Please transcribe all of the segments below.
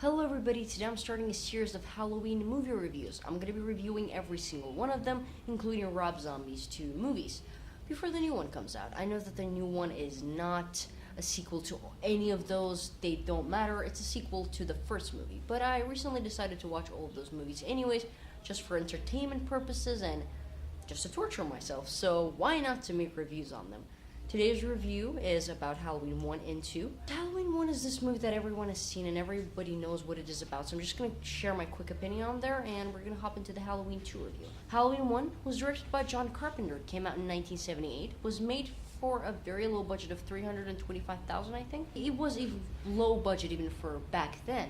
Hello everybody, today I'm starting a series of Halloween movie reviews. I'm going to be reviewing every single one of them, including Rob Zombie's 2 movies, before the new one comes out. I know that the new one is not a sequel to any of those, they don't matter, it's a sequel to the first movie. But I recently decided to watch all of those movies anyways, just for entertainment purposes and just to torture myself, so why not to make reviews on them? Today's review is about Halloween 1 and 2. Halloween 1 is this movie that everyone has seen and everybody knows what it is about, so I'm just going to share my quick opinion on there, and we're going to hop into the Halloween 2 review. Halloween 1 was directed by John Carpenter, it came out in 1978, was made for a very low budget of $325,000, I think. It was a low budget even for back then.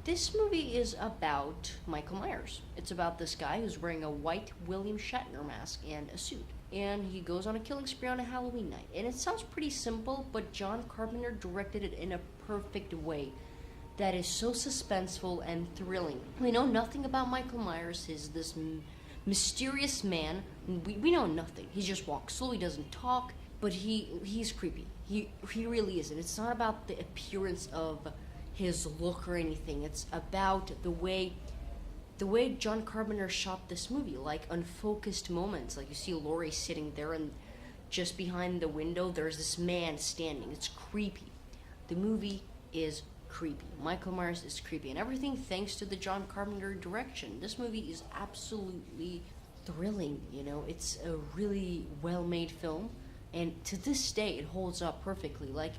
This movie is about Michael Myers. It's about this guy who's wearing a white William Shatner mask and a suit. And he goes on a killing spree on a Halloween night. And it sounds pretty simple, but John Carpenter directed it in a perfect way that is so suspenseful and thrilling. We know nothing about Michael Myers. He's this mysterious man. We know nothing. He just walks slow, he doesn't talk, but he's creepy. He really is. And it's not about the appearance of his look or anything. It's about the way John Carpenter shot this movie, like unfocused moments. Like you see Laurie sitting there, and just behind the window there's this man standing. It's creepy. The movie is creepy. Michael Myers is creepy, and everything thanks to the John Carpenter direction. This movie is absolutely thrilling, you know. It's a really well-made film, and to this day it holds up perfectly. Like,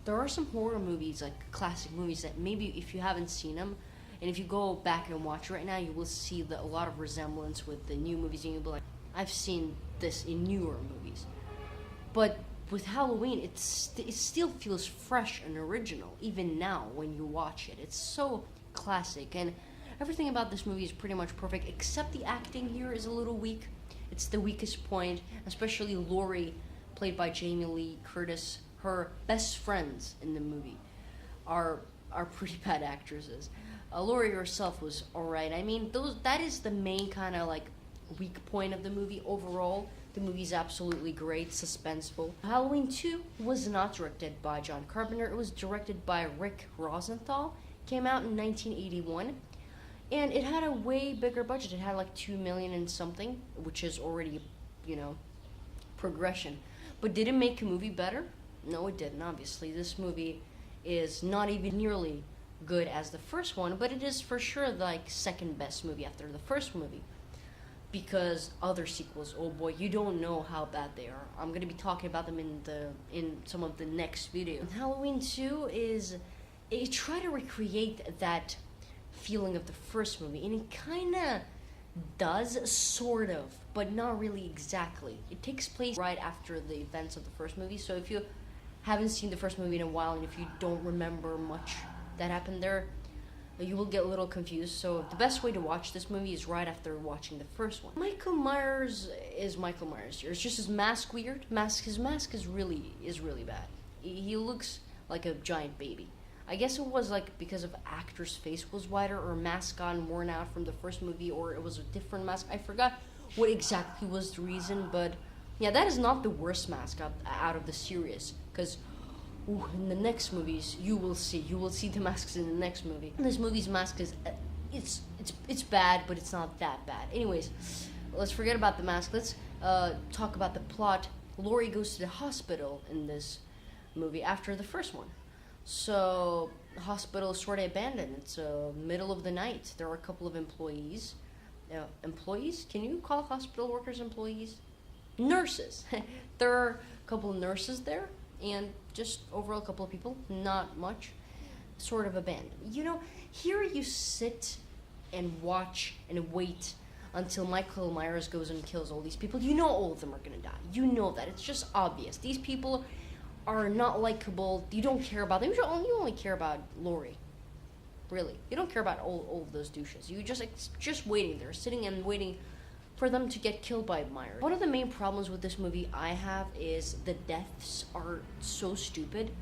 there are some horror movies, like classic movies, that maybe if you haven't seen them, and if you go back and watch right now, you will see a lot of resemblance with the new movies, and you'll be like, I've seen this in newer movies. But with Halloween, it still feels fresh and original, even now when you watch it. It's so classic, and everything about this movie is pretty much perfect, except the acting here is a little weak. It's the weakest point, especially Laurie, played by Jamie Lee Curtis. Her best friends in the movie are pretty bad actresses. Laurie herself was alright. I mean, that is the main kind of like weak point of the movie. Overall, the movie's absolutely great, suspenseful. Halloween 2 was not directed by John Carpenter. It was directed by Rick Rosenthal. Came out in 1981, and it had a way bigger budget. It had like $2 million and something, which is already, you know, progression. But did it make a movie better? No, it didn't, obviously. This movie is not even nearly good as the first one, but it is for sure like second best movie after the first movie, because other sequels, oh boy, you don't know how bad they are. I'm gonna be talking about them in some of the next video. Halloween 2 it try to recreate that feeling of the first movie, and it kinda does, sort of, but not really exactly. It takes place right after the events of the first movie, so if you haven't seen the first movie in a while, and if you don't remember much that happened there, you will get a little confused. So the best way to watch this movie is right after watching the first one. Michael Myers is Michael Myers here. It's just his mask weird. His mask is really bad. He looks like a giant baby. I guess it was like because of actor's face was wider, or mask got worn out from the first movie, or it was a different mask. I forgot what exactly was the reason, but yeah, that is not the worst mask out of the series, because in the next movies, you will see the masks in the next movie. This movie's mask is, it's bad, but it's not that bad. Anyways, let's forget about the mask. Let's talk about the plot. Laurie goes to the hospital in this movie after the first one. So the hospital is sort of abandoned. It's middle of the night. There are a couple of employees. Employees? Can you call hospital workers employees? Nurses. There are a couple of nurses there, and just overall a couple of people, not much, sort of abandoned. You know, here you sit and watch and wait until Michael Myers goes and kills all these people. You know all of them are gonna die. You know that. It's just obvious. These people are not likable. You don't care about them. You only care about Laurie. Really. You don't care about all of those douches. You just waiting there, sitting and waiting for them to get killed by Myers. One of the main problems with this movie I have is the deaths are so stupid.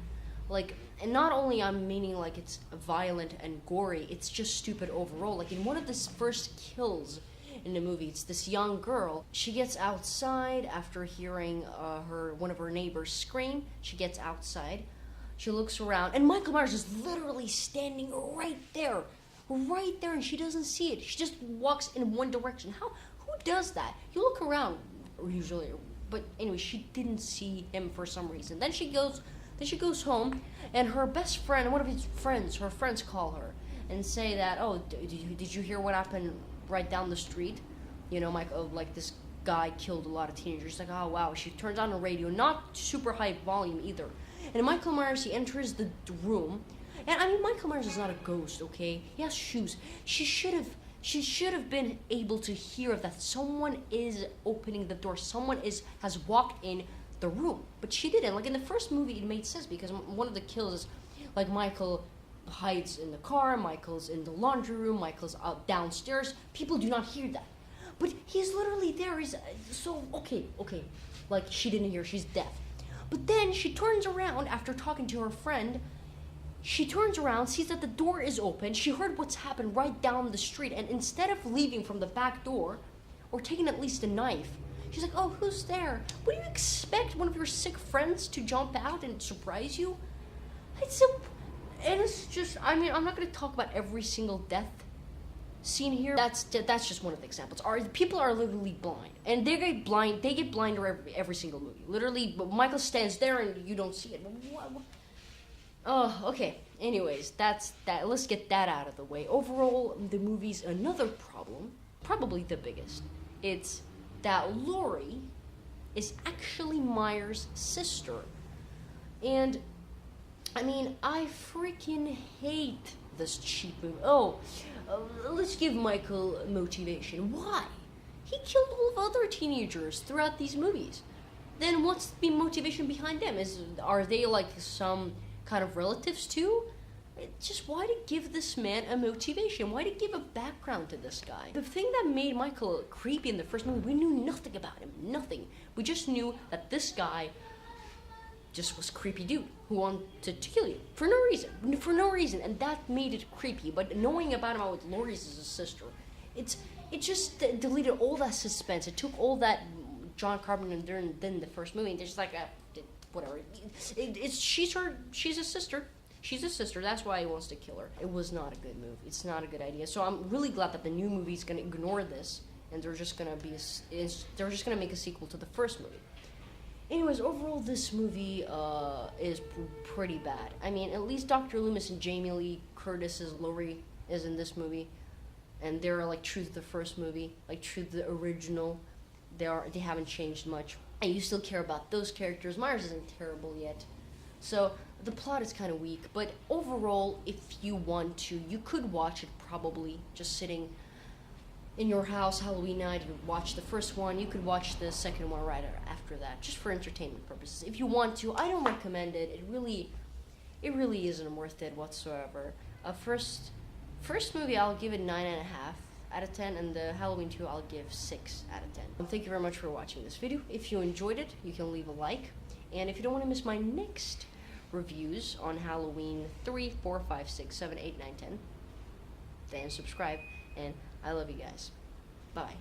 Like, and not only I'm meaning like it's violent and gory, it's just stupid overall. Like in one of the first kills in the movie, it's this young girl. She gets outside after hearing one of her neighbors scream. She gets outside. She looks around, and Michael Myers is literally standing right there, and she doesn't see it. She just walks in one direction. Who does that? You look around usually, but anyway, she didn't see him for some reason. Then she goes home, and her best friend, one of her friends call her and say that, oh, did you hear what happened right down the street? You know, like this guy killed a lot of teenagers. She's like, oh wow. She turns on the radio, not super high volume either. And Michael Myers, he enters the room, and I mean, Michael Myers is not a ghost, okay? He has shoes. She should have been able to hear that someone is opening the door. Someone has walked in the room, but she didn't. Like in the first movie, it made sense because one of the kills is like Michael hides in the car, Michael's in the laundry room, Michael's out downstairs. People do not hear that, but he's literally there. He's so okay. Like she didn't hear. She's deaf. But then she turns around after talking to her friend. She turns around, sees that the door is open. She heard what's happened right down the street, and instead of leaving from the back door or taking at least a knife, she's like, oh, who's there? Would you expect one of your sick friends to jump out and surprise you? It's just, I mean, I'm not going to talk about every single death scene here. That's just one of the examples. People are literally blind, and they get blinder every single movie. Literally, Michael stands there and you don't see it. What? Oh, okay. Anyways, that's that. Let's get that out of the way. Overall, the movie's another problem, probably the biggest. It's that Laurie is actually Myers' sister. And, I mean, I freaking hate this cheap movie. Let's give Michael motivation. Why? He killed all of other teenagers throughout these movies. Then what's the motivation behind them? Are they like some kind of relatives too? Just why to give this man a motivation? Why to give a background to this guy? The thing that made Michael creepy in the first movie, we knew nothing about him. Nothing. We just knew that this guy just was a creepy dude who wanted to kill you for no reason. For no reason. And that made it creepy. But knowing about him out with Laurie's as a sister, it just deleted all that suspense. It took all that John Carpenter did in the first movie, and they're just like, whatever. She's a sister. She's a sister. That's why he wants to kill her. It was not a good move. It's not a good idea. So I'm really glad that the new movie's gonna ignore this, and they're just gonna make a sequel to the first movie. Anyways, overall, this movie is pretty bad. I mean, at least Dr. Loomis and Jamie Lee Curtis's Laurie is in this movie, and they're like true to the first movie, like true to the original. They haven't changed much. And you still care about those characters. Myers isn't terrible yet. So the plot is kind of weak, but overall, if you want to, you could watch it probably just sitting in your house Halloween night. You watch the first one, you could watch the second one right after that, just for entertainment purposes. If you want to, I don't recommend it. It really isn't worth it whatsoever. First movie, I'll give it 9.5 out of 10, and the Halloween 2, I'll give 6 out of 10. Thank you very much for watching this video. If you enjoyed it, you can leave a like, and if you don't want to miss my next reviews on Halloween 3, 4, 5, 6, 7, 8, 9, 10, then subscribe, and I love you guys. Bye.